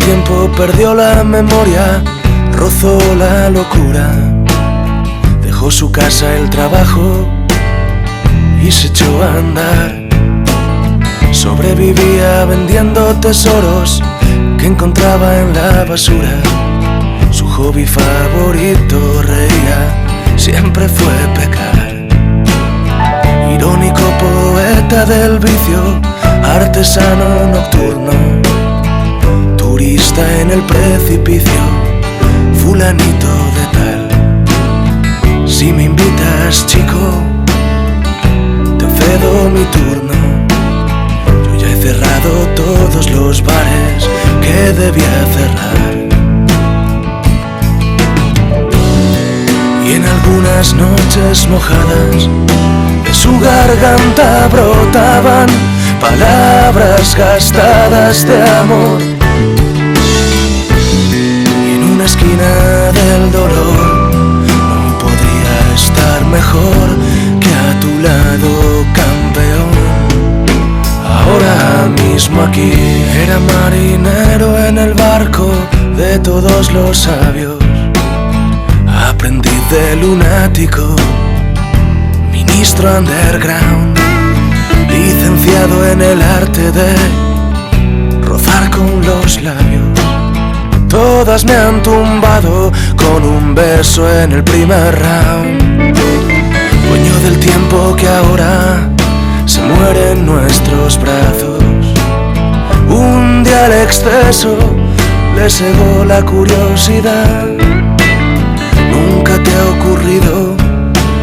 tiempo perdió la memoria, rozó la locura, dejó su casa, el trabajo y se echó a andar. Sobrevivía vendiendo tesoros que encontraba en la basura. Su hobby favorito, reía, siempre fue pecar. Irónico poeta del vicio, artesano nocturno, turista en el precipicio, fulanito de tal. Si me invitas, chico, te cedo mi turno. Yo ya he cerrado todos los bares que debía cerrar. Y en algunas noches mojadas de su garganta brotaban palabras gastadas de amor. Y en una esquina del dolor no podría estar mejor que a tu lado, campeón. Ahora mismo aquí. Era marinero en el barco de todos los sabios, aprendiz de lunático, ministro underground, licenciado en el arte de rozar con los labios. Todas me han tumbado con un beso en el primer round. Dueño del tiempo que ahora se muere en nuestros brazos. Un día el exceso le cegó la curiosidad. Nunca te ha ocurrido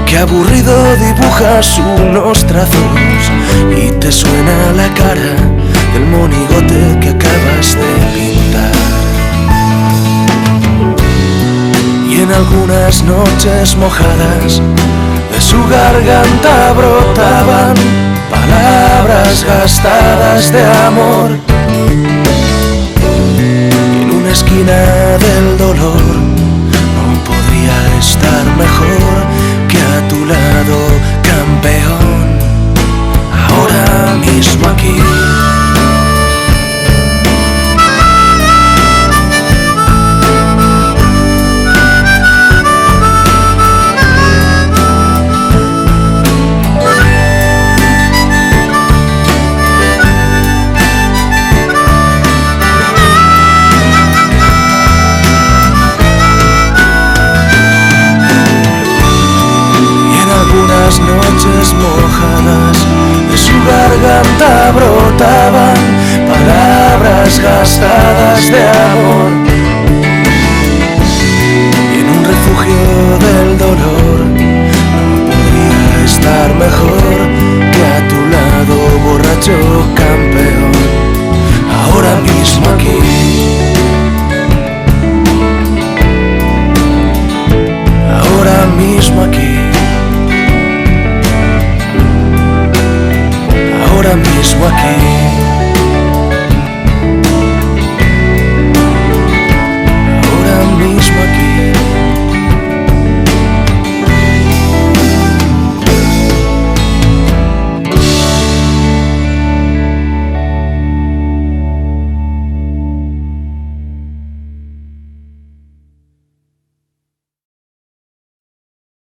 que aburrido dibujas unos trazos y te suena la cara del monigote que acabas de pintar. Y en algunas noches mojadas de su garganta brotaban palabras gastadas de amor. Y en una esquina del dolor no podría estar mejor que a tu lado, campeón. Ahora mismo aquí. Las noches mojadas de su garganta brotaban palabras gastadas de amor. Y en un refugio del dolor no podría estar mejor que a tu lado, borracho, campeón. Ahora mismo aquí. Ahora mismo aquí. Ahora mismo aquí.